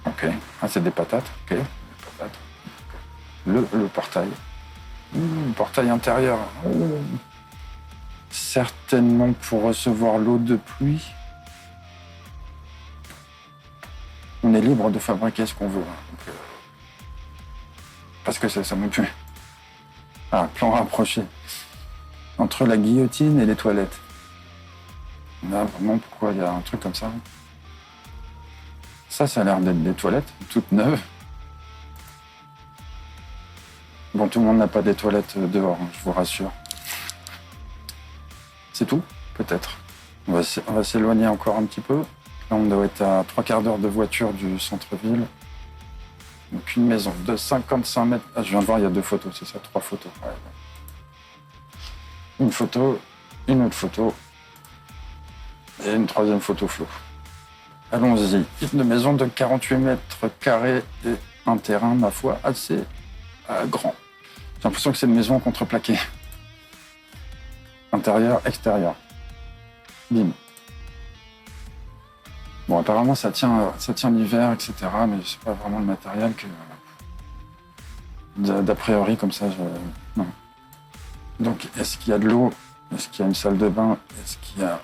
Ok. Ah, c'est des patates. Ok. Des patates. Le portail. Portail intérieur. Certainement pour recevoir l'eau de pluie. On est libre de fabriquer ce qu'on veut. Donc, parce que c'est ça non plus. Ah, plan rapproché. Entre la guillotine et les toilettes. Là, vraiment, pourquoi il y a un truc comme ça? Ça a l'air d'être des toilettes, toutes neuves. Bon, tout le monde n'a pas des toilettes dehors, je vous rassure. C'est tout, peut-être. On va s'éloigner encore un petit peu. Là, on doit être à 3/4 d'heure de voiture du centre-ville. Donc une maison de 55 mètres. Ah, je viens de voir, il y a 2 photos, c'est ça, 3 photos. Ouais. Une photo, une autre photo et une 3e photo floue. Allons-y. Une maison de 48 mètres carrés et un terrain, ma foi, assez grand. J'ai l'impression que c'est une maison contreplaquée. Intérieur, extérieur. Bim. Bon, apparemment, ça tient l'hiver, etc. Mais c'est pas vraiment le matériel que... D'a priori, comme ça, non. Donc, est-ce qu'il y a de l'eau? Est-ce qu'il y a une salle de bain? Est-ce qu'il y a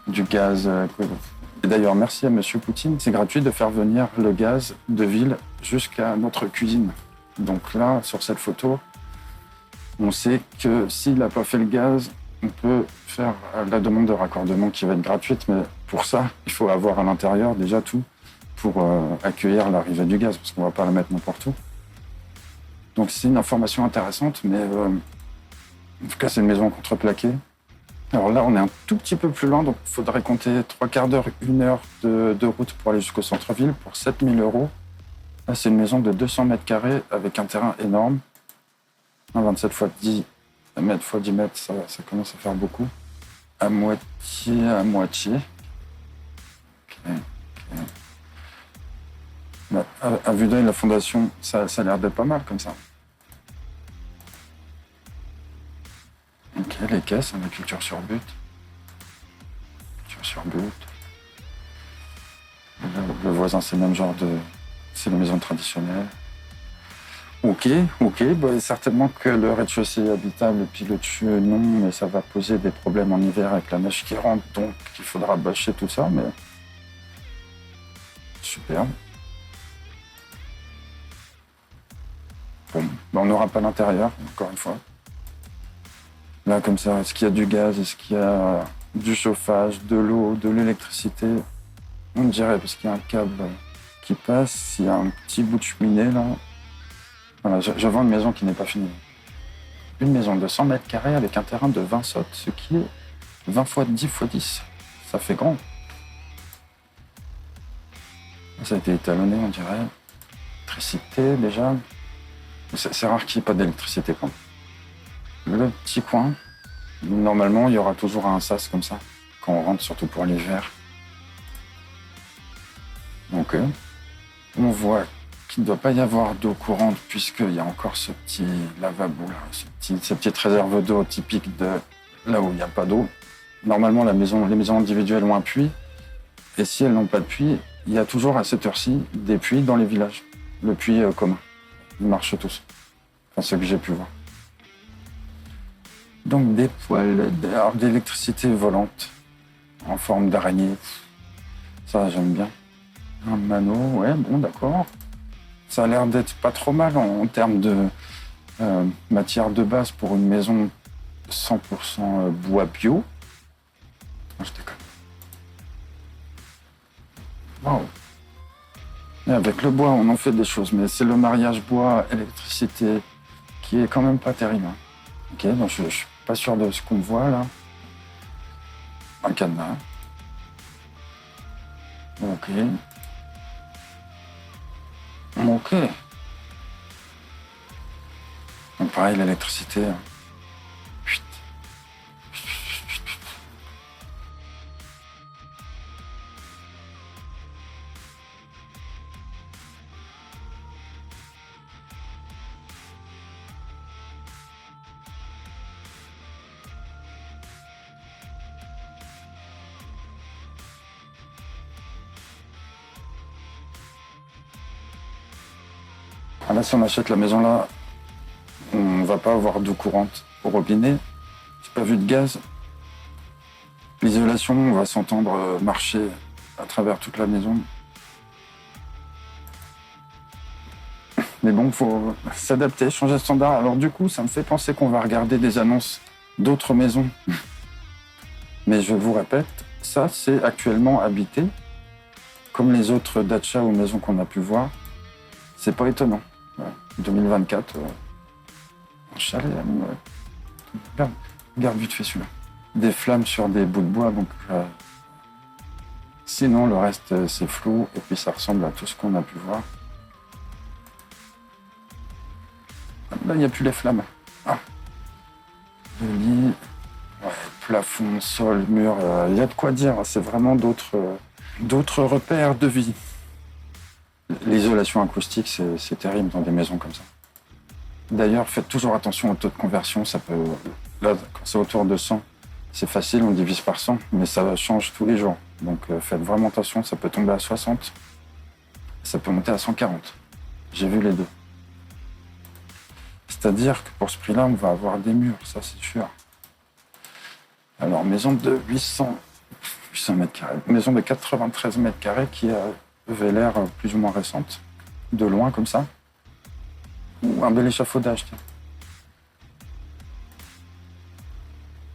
du gaz? Et d'ailleurs, merci à Monsieur Poutine. C'est gratuit de faire venir le gaz de ville jusqu'à notre cuisine. Donc là, sur cette photo, on sait que s'il n'a pas fait le gaz, on peut faire la demande de raccordement qui va être gratuite, mais pour ça, il faut avoir à l'intérieur déjà tout pour accueillir l'arrivée du gaz, parce qu'on ne va pas la mettre n'importe où. Donc c'est une information intéressante, mais en tout cas, c'est une maison contreplaquée. Alors là, on est un tout petit peu plus loin, donc il faudrait compter 3/4 d'heure, 1 heure de route pour aller jusqu'au centre-ville pour 7 000 €. Là, c'est une maison de 200 mètres carrés avec un terrain énorme. 27 x 10 mètres x 10 mètres, ça commence à faire beaucoup. À moitié. Ok. Bah, à vue d'œil, la fondation, ça a l'air d'être pas mal comme ça. Ok, les caisses, on a culture sur but. Culture sur but. Le voisin, c'est le même genre de... C'est la maison traditionnelle. Ok, bah, certainement que le rez-de-chaussée est habitable et puis le dessus, non, mais ça va poser des problèmes en hiver avec la neige qui rentre, donc il faudra bâcher tout ça, mais... Super. Bon, bah, on n'aura pas l'intérieur, encore une fois. Là, comme ça, est-ce qu'il y a du gaz? Est-ce qu'il y a du chauffage, de l'eau, de l'électricité? On dirait, parce qu'il y a un câble qui passe, il y a un petit bout de cheminée, là. Voilà, je vends une maison qui n'est pas finie. Une maison de 100 mètres carrés avec un terrain de 20 sottes, ce qui est 20 x 10 x 10. Ça fait grand. Ça a été étalonné, on dirait. Électricité, déjà. C'est rare qu'il n'y ait pas d'électricité, quand même. Le petit coin, normalement, il y aura toujours un sas comme ça, quand on rentre, surtout pour l'hiver. Donc, on voit qu'il ne doit pas y avoir d'eau courante, puisqu'il y a encore ce petit lavabo, là, cette petite réserve d'eau typique de là où il n'y a pas d'eau. Normalement, les maisons individuelles ont un puits, et si elles n'ont pas de puits, il y a toujours à cette heure-ci des puits dans les villages. Le puits commun. Ils marchent tous. Enfin, ce que j'ai pu voir. Donc des poils d'électricité volante en forme d'araignée. Ça, j'aime bien. Un mano, ouais, bon, d'accord. Ça a l'air d'être pas trop mal en termes de matière de base pour une maison 100% bois bio. Je déconne. Waouh. Et avec le bois, on en fait des choses, mais c'est le mariage bois-électricité qui est quand même pas terrible. Ok, donc je suis pas sûr de ce qu'on voit là. Un cadenas. Ok. Ok. Donc pareil, l'électricité. Chut. Ah là, si on achète la maison là, on va pas avoir d'eau courante au robinet. J'ai pas vu de gaz. L'isolation, on va s'entendre marcher à travers toute la maison. Mais bon, faut s'adapter, changer de standard. Alors du coup, ça me fait penser qu'on va regarder des annonces d'autres maisons. Mais je vous répète, ça, c'est actuellement habité. Comme les autres dachas ou maisons qu'on a pu voir. C'est pas étonnant. Ouais. 2024, un chalet. Regarde vite fait celui-là. Des flammes sur des bouts de bois, donc sinon le reste c'est flou et puis ça ressemble à tout ce qu'on a pu voir. Là il n'y a plus les flammes. Ah. Le lit, ouais, plafond, sol, mur, il y a de quoi dire. C'est vraiment d'autres repères de vie. L'isolation acoustique c'est terrible dans des maisons comme ça. D'ailleurs, faites toujours attention au taux de conversion. Ça peut, là, quand c'est autour de 100, c'est facile, on divise par 100, mais ça change tous les jours. Donc faites vraiment attention, ça peut tomber à 60, ça peut monter à 140. J'ai vu les deux. C'est-à-dire que pour ce prix-là, on va avoir des murs, ça c'est sûr. Alors, maison de 800 mètres carrés, maison de 93 mètres carrés qui avait l'air plus ou moins récente, de loin comme ça. Ou un bel échafaudage, tiens.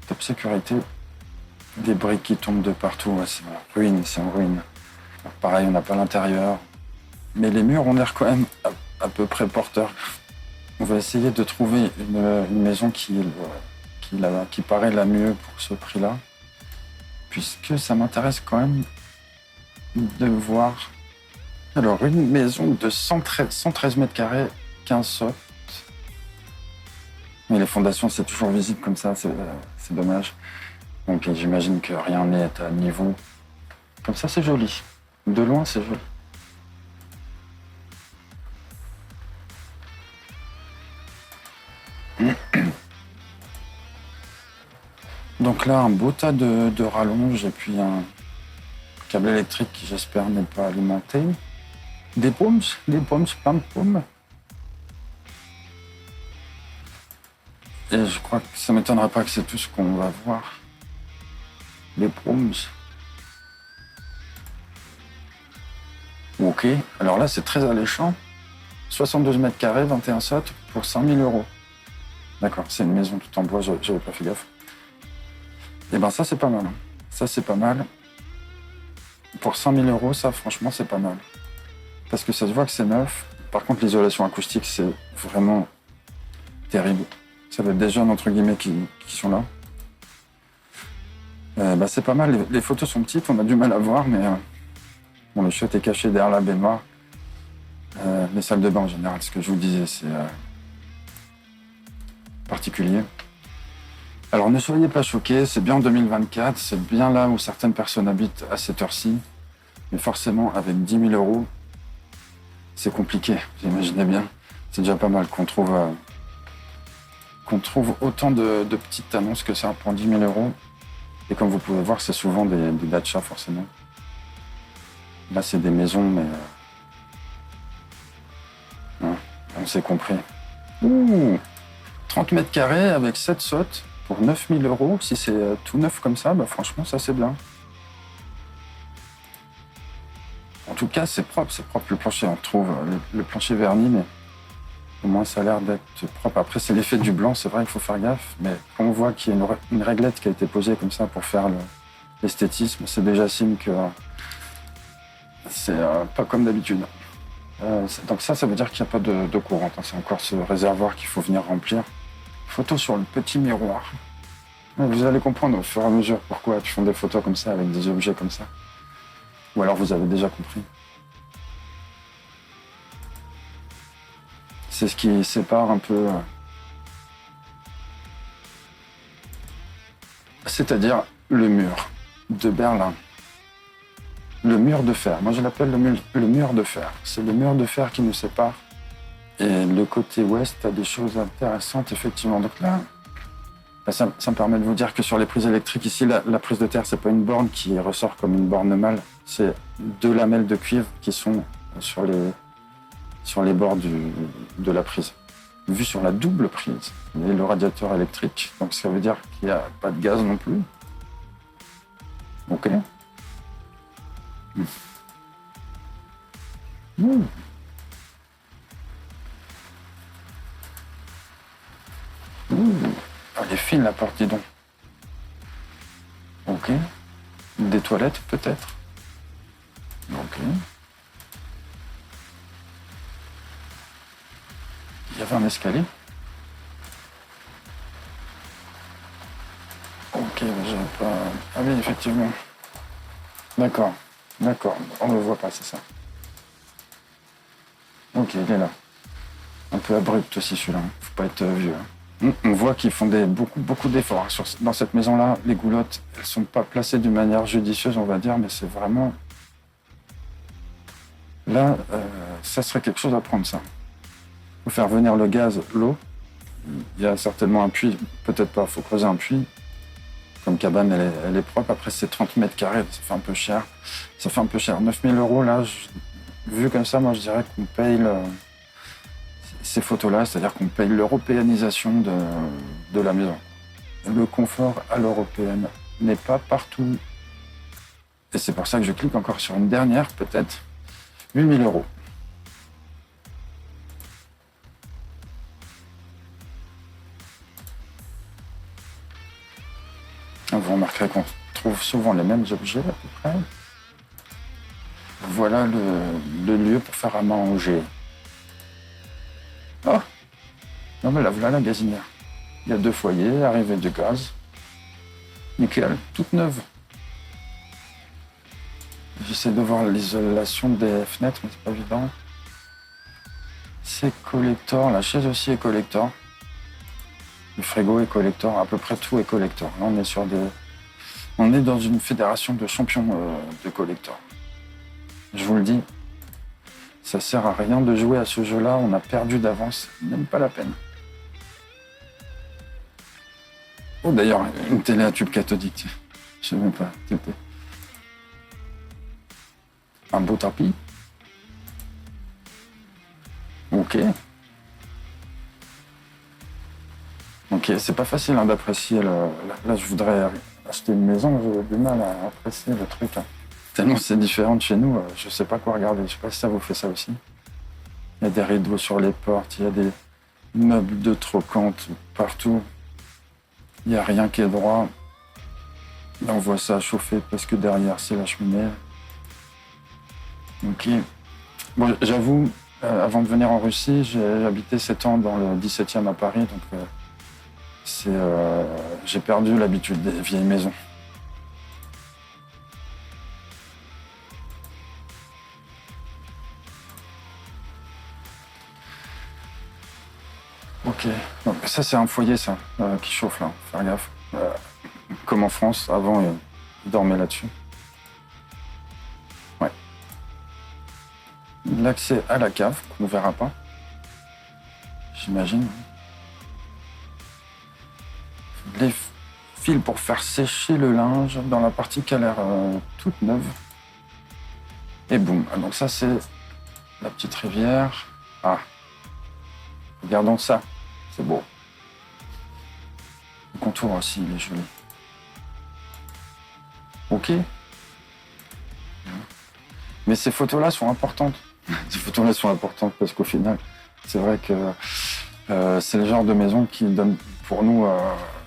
Top sécurité, des briques qui tombent de partout, ouais, c'est en ruine, c'est en ruine. Alors, pareil, on n'a pas l'intérieur. Mais les murs ont l'air quand même à peu près porteurs. On va essayer de trouver une maison qui paraît la mieux pour ce prix-là. Puisque ça m'intéresse quand même de voir. Alors, une maison de 113 mètres carrés, 15 sols. Mais les fondations, c'est toujours visible comme ça, c'est dommage. Donc j'imagine que rien n'est à niveau. Comme ça, c'est joli. De loin, c'est joli. Donc là, un beau tas de rallonges et puis un câble électrique qui, j'espère, n'est pas alimenté. Des paumes, plein de paumes. Et je crois que ça ne m'étonnera pas que c'est tout ce qu'on va voir. Les paumes. Ok, alors là, c'est très alléchant. 72 mètres carrés, 21 sots pour 100 000 euros. D'accord, c'est une maison tout en bois, j'avais pas fait gaffe. Et ben ça, c'est pas mal. Ça, c'est pas mal. Pour 100 000 euros, ça, franchement, c'est pas mal. Parce que ça se voit que c'est neuf. Par contre, l'isolation acoustique, c'est vraiment terrible. Ça va être des jeunes, entre guillemets, qui sont là. Bah, c'est pas mal. Les photos sont petites, on a du mal à voir, mais bon, le chiotte est caché derrière la baignoire. Les salles de bain, en général, ce que je vous disais, c'est particulier. Alors, ne soyez pas choqués, c'est bien en 2024, c'est bien là où certaines personnes habitent à cette heure-ci. Mais forcément, avec 10 000 euros, c'est compliqué, vous imaginez bien. C'est déjà pas mal qu'on trouve autant de petites annonces que ça pour 10 000 euros. Et comme vous pouvez voir, c'est souvent des dachas, forcément. Là, c'est des maisons, mais hein, on s'est compris. Ouh, 30 mètres carrés avec 7 sautes pour 9 000 euros. Si c'est tout neuf comme ça, bah, franchement, ça c'est bien. En tout cas, c'est propre le plancher. On trouve le plancher verni, mais au moins ça a l'air d'être propre. Après, c'est l'effet du blanc, c'est vrai qu'il faut faire gaffe, mais quand on voit qu'il y a une réglette qui a été posée comme ça pour faire l'esthétisme, c'est déjà signe que c'est pas comme d'habitude. Donc ça veut dire qu'il n'y a pas d'eau courante. Hein. C'est encore ce réservoir qu'il faut venir remplir. Photo sur le petit miroir. Vous allez comprendre au fur et à mesure pourquoi tu fais des photos comme ça avec des objets comme ça. Ou alors vous avez déjà compris. C'est ce qui sépare un peu... c'est-à-dire le mur de Berlin. Le mur de fer. Moi, je l'appelle le mur de fer. C'est le mur de fer qui nous sépare. Et le côté ouest a des choses intéressantes, effectivement. Donc là, ça me permet de vous dire que sur les prises électriques, ici, la prise de terre, c'est pas une borne qui ressort comme une borne mâle. C'est 2 lamelles de cuivre qui sont sur les bords de la prise. Vu sur la double prise, et le radiateur électrique. Donc ça veut dire qu'il n'y a pas de gaz non plus. Ok. Mmh. Elle est fine la porte, dis donc. Ok. Des toilettes peut-être. Ok. Il y avait un escalier. Ok, j'ai pas... Ah oui, effectivement. D'accord. On ne le voit pas, c'est ça. Ok, il est là. Un peu abrupt aussi celui-là. Faut pas être vieux. On voit qu'ils font beaucoup d'efforts. Dans cette maison-là, les goulottes, elles sont pas placées d'une manière judicieuse, on va dire, mais c'est vraiment... Là, ça serait quelque chose à prendre, ça. Faut faire venir le gaz, l'eau. Il y a certainement un puits, peut-être pas, faut creuser un puits. Comme cabane, elle est propre. Après, c'est 30 mètres carrés, ça fait un peu cher. 9 000 euros, là, vu comme ça, moi, je dirais qu'on paye ces photos-là, c'est-à-dire qu'on paye l'européanisation de la maison. Le confort à l'européenne n'est pas partout. Et c'est pour ça que je clique encore sur une dernière, peut-être. 8 000 euros. Vous remarquerez qu'on trouve souvent les mêmes objets, à peu près. Voilà le lieu pour faire à manger. Oh! Non mais là, voilà la gazinière. Il y a 2 foyers, arrivée de gaz. Nickel, toute neuve. J'essaie de voir l'isolation des fenêtres, mais c'est pas évident. C'est collector, la chaise aussi est collector. Le frigo est collector, à peu près tout est collector. Là, on est dans une fédération de champions de collector. Je vous le dis, ça sert à rien de jouer à ce jeu-là, on a perdu d'avance, même pas la peine. Oh d'ailleurs, une télé à tube cathodique, je sais même pas, un beau tapis. Ok. Ok, c'est pas facile hein, d'apprécier Là, je voudrais acheter une maison, j'ai du mal à apprécier le truc. Hein. Tellement c'est différent de chez nous, je sais pas quoi regarder. Je sais pas si ça vous fait ça aussi. Il y a des rideaux sur les portes, il y a des meubles de trocante partout. Il n'y a rien qui est droit. Là, on voit ça chauffer parce que derrière, c'est la cheminée. Ok. Bon, j'avoue, avant de venir en Russie, j'ai habité 7 ans dans le 17e à Paris, donc j'ai perdu l'habitude des vieilles maisons. Ok. Donc, ça, c'est un foyer, ça, qui chauffe, là. Faire gaffe. Comme en France, avant, ils dormaient là-dessus. Ouais. L'accès à la cave, qu'on ne verra pas. J'imagine. Les fils pour faire sécher le linge dans la partie qui a l'air toute neuve. Et boum. Donc ça, c'est la petite rivière. Ah, regardons ça. C'est beau. Le contour aussi, il est joli. Ok. Mais ces photos-là sont importantes. Ces photos-là sont importantes parce qu'au final, c'est vrai que c'est le genre de maison qui donne, pour nous,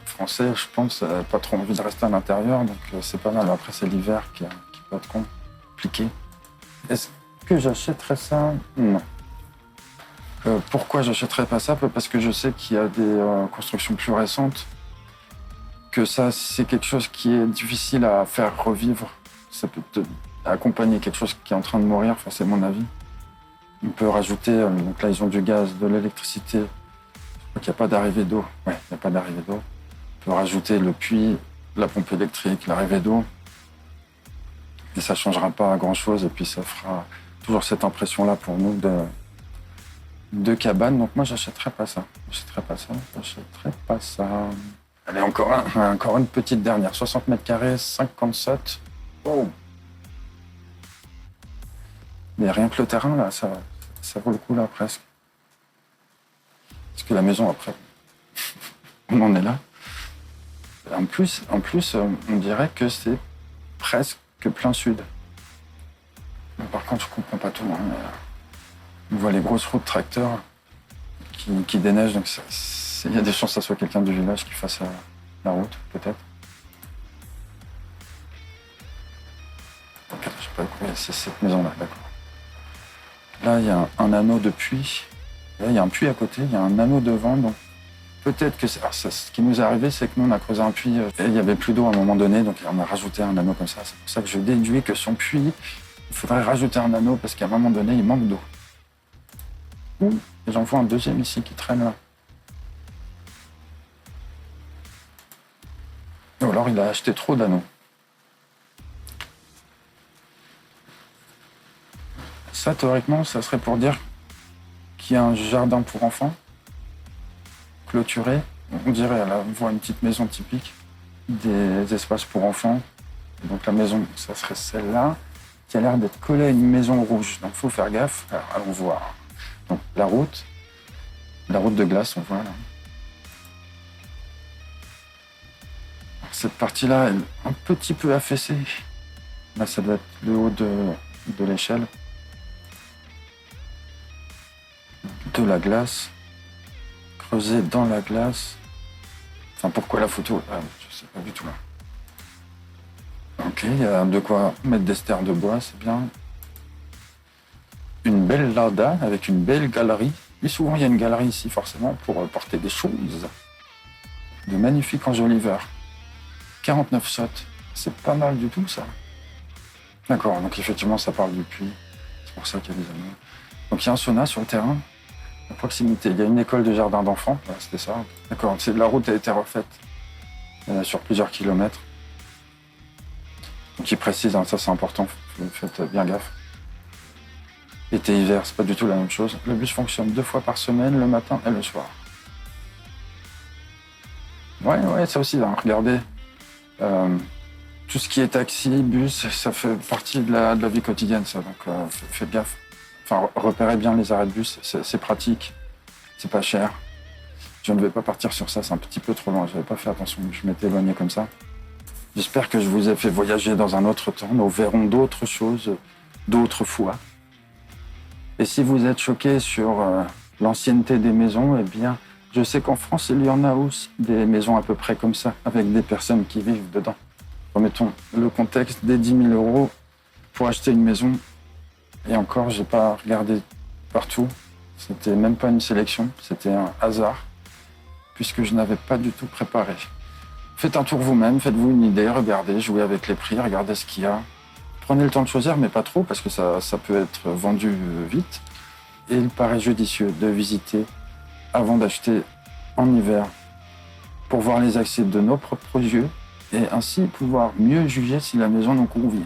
Français, je pense, pas trop envie de rester à l'intérieur. Donc c'est pas mal. Après, c'est l'hiver qui peut être compliqué. Est-ce que j'achèterais ça? Non. Pourquoi j'achèterais pas ça? Parce que je sais qu'il y a des constructions plus récentes, que ça, c'est quelque chose qui est difficile à faire revivre. Ça peut accompagner quelque chose qui est en train de mourir, enfin, c'est mon avis. On peut rajouter, donc là, ils ont du gaz, de l'électricité. Je crois qu'il n'y a pas d'arrivée d'eau. Ouais, il n'y a pas d'arrivée d'eau. On peut rajouter le puits, la pompe électrique, l'arrivée d'eau. Et ça ne changera pas grand-chose. Et puis, ça fera toujours cette impression-là pour nous de cabane. Donc, moi, j'achèterais pas ça. J'achèterais pas ça. Allez, encore une petite dernière. 60 mètres carrés, 57. Oh. Mais rien que le terrain, là, ça vaut le coup, là, presque. Parce que la maison, après, on en est là. En plus, on dirait que c'est presque plein sud. Mais par contre, je comprends pas tout. Hein, mais on voit les grosses routes tracteurs qui déneigent, donc il y a des chances que ça soit quelqu'un du village qui fasse la route, peut-être. Je sais pas quoi, c'est cette maison-là, d'accord. Là, il y a un anneau de puits. Là, il y a un puits à côté, il y a un anneau devant. Donc peut-être que ce qui nous est arrivé, c'est que nous, on a creusé un puits et il n'y avait plus d'eau à un moment donné, donc on a rajouté un anneau comme ça. C'est pour ça que je déduis que son puits, il faudrait rajouter un anneau parce qu'à un moment donné, il manque d'eau. Ouh, et j'en vois un deuxième ici qui traîne là. Ou alors, il a acheté trop d'anneaux. Ça, théoriquement, ça serait pour dire qu'il y a un jardin pour enfants, clôturé. On dirait, là, on voit une petite maison typique, des espaces pour enfants. Donc la maison, ça serait celle-là, qui a l'air d'être collée à une maison rouge. Donc il faut faire gaffe. Alors, allons voir. Donc la route de glace, on voit là. Cette partie-là est un petit peu affaissée. Là, ça doit être le haut de l'échelle. De la glace, creusé dans la glace. Enfin, pourquoi la photo? Je sais pas du tout là. Ok, il y a de quoi mettre des stères de bois, c'est bien. Une belle larda avec une belle galerie. Et souvent, il y a une galerie ici, forcément, pour porter des choses. De magnifiques enjoliveurs. 49 sottes. C'est pas mal du tout, ça. D'accord, donc effectivement, ça parle du puits. C'est pour ça qu'il y a des anneaux. Donc, il y a un sauna sur le terrain. À proximité, il y a une école de jardin d'enfants. Voilà, c'était ça. D'accord, la route a été refaite sur plusieurs kilomètres. Donc, il précise, hein, ça c'est important, faites bien gaffe. Été-hiver, c'est pas du tout la même chose. Le bus fonctionne 2 fois par semaine, le matin et le soir. Ouais, ça aussi, hein, regardez. Tout ce qui est taxi, bus, ça fait partie de la vie quotidienne, ça. Donc, faites gaffe. Enfin, repérez bien les arrêts de bus, c'est pratique, c'est pas cher. Je ne vais pas partir sur ça, c'est un petit peu trop loin. Je n'avais pas fait attention, je m'étais éloigné comme ça. J'espère que je vous ai fait voyager dans un autre temps. Nous verrons d'autres choses, d'autres fois. Et si vous êtes choqué sur l'ancienneté des maisons, eh bien, je sais qu'en France, il y en a aussi des maisons à peu près comme ça, avec des personnes qui vivent dedans. Remettons le contexte des 10 000 € pour acheter une maison. Et encore, j'ai pas regardé partout. C'était même pas une sélection, c'était un hasard, puisque je n'avais pas du tout préparé. Faites un tour vous-même, faites-vous une idée, regardez, jouez avec les prix, regardez ce qu'il y a. Prenez le temps de choisir, mais pas trop, parce que ça peut être vendu vite. Et il paraît judicieux de visiter avant d'acheter en hiver, pour voir les accès de nos propres yeux, et ainsi pouvoir mieux juger si la maison nous convient.